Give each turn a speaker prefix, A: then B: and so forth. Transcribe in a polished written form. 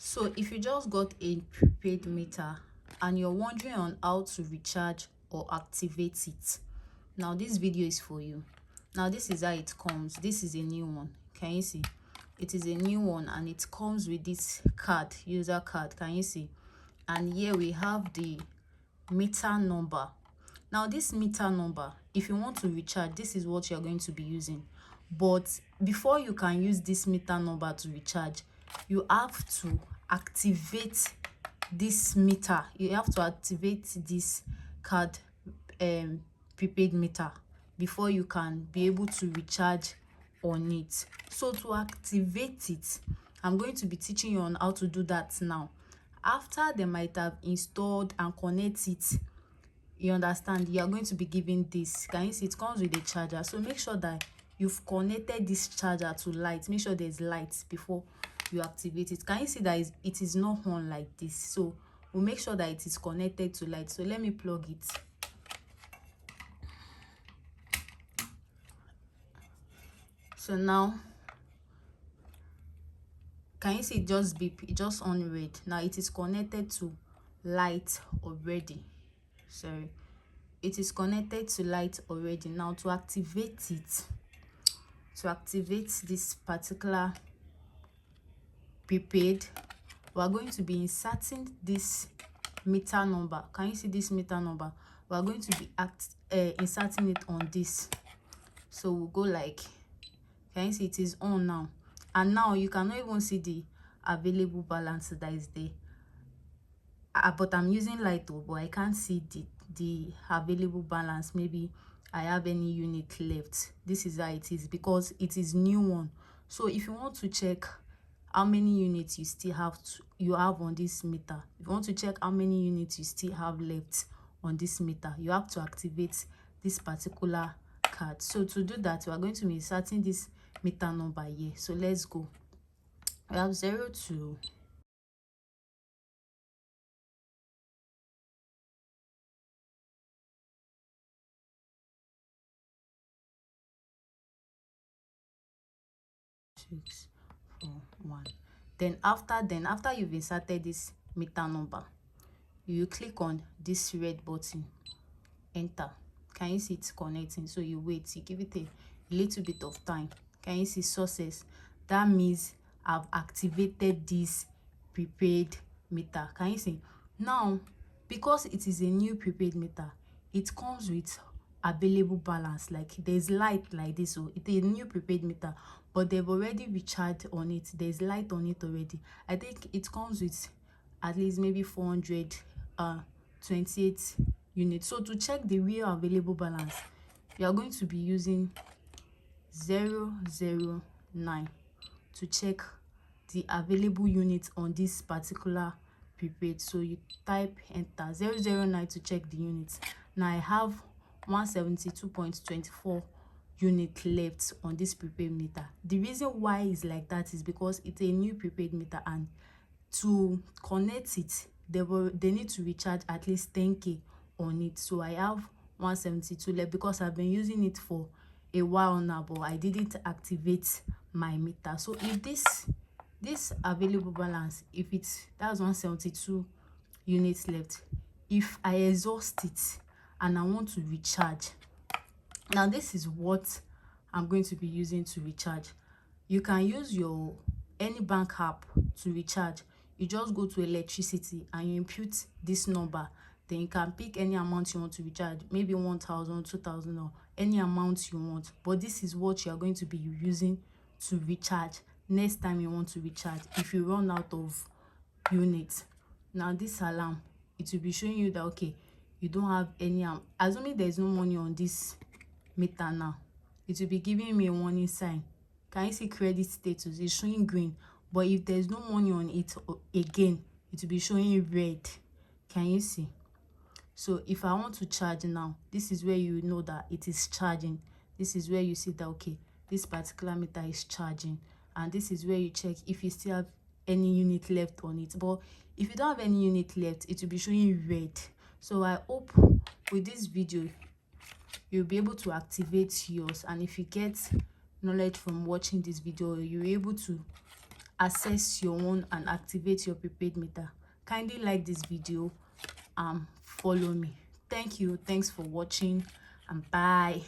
A: So if you just got a prepaid meter and you're wondering on how to recharge or activate it, now this video is for you. Now this is how it comes. This is a new one. Can you see? It is a new one and it comes with this card, user card. Can you see? And here we have the meter number. Now this meter number, if you want to recharge, this is what you're going to be using. But before you can use this meter number to recharge, you have to activate this meter. You have to activate this card prepaid meter before you can be able to recharge on it. So to activate it, I'm going to be teaching you on how to do that now. After they might have installed and connect it, you understand, you are going to be given this. Can you see it comes with a charger? So make sure that you've connected this charger to light. Make sure there's light before you activate it. Can you see that it is not on like this? So we'll make sure that it is connected to light. So let me plug it. So now can you see it just beep? It just on red. Now it is connected to light already. Sorry, it is connected to light already. Now to activate it, this particular prepaid, we are going to be inserting this meter number. Can you see this meter number? We are going to be inserting it on this. So we'll go like, can you see it is on now? And now you cannot even see the available balance that is there. But I'm using light though, but I can't see the available balance. Maybe I have any unit left. This is how it is because it is new one. So if you want to check how many units you have on this meter, if you want to check how many units you still have left on this meter, you have to activate this particular card. So to do that, we are going to be inserting this meter number here. So let's go. We have 0 to 6 4 1. Then after you've inserted this meter number, you click on this red button, enter. Can you see it's connecting? So you wait, you give it a little bit of time. Can you see success? That means I've activated this prepaid meter. Can you see? Now because it is a new prepaid meter, it comes with available balance. Like there's light like this. So it's a new prepaid meter, but they've already recharged on it. There's light on it already. I think it comes with at least maybe 428 units. So to check the real available balance, you are going to be using 009 to check the available units on this particular prepaid. So you type enter 009 to check the units. Now I have 172.24 unit left on this prepaid meter. The reason why it's like that is because it's a new prepaid meter, and to connect it, they need to recharge at least 10k on it. So I have 172 left because I've been using it for a while now, but I didn't activate my meter. So if this available balance, if that's 172 units left, if I exhaust it and I want to recharge, now this is what I'm going to be using to recharge. You can use your any bank app to recharge. You just go to electricity and you input this number. Then you can pick any amount you want to recharge, maybe 1,000, 2,000, or any amount you want. But this is what you are going to be using to recharge next time you want to recharge if you run out of units. Now this alarm, it will be showing you that okay, you don't have any assuming there's no money on this meter. Now it will be giving me a warning sign. Can you see credit status? It's showing green, but if there's no money on it again, it will be showing red. Can you see? So if I want to charge now, this is where you know that it is charging. This is where you see that okay, this particular meter is charging, and this is where you check if you still have any unit left on it. But if you don't have any unit left, it will be showing red. So I hope with this video you'll be able to activate yours, and if you get knowledge from watching this video, you're able to access your own and activate your prepaid meter. Kindly like this video, follow me. Thank you, thanks for watching, and bye.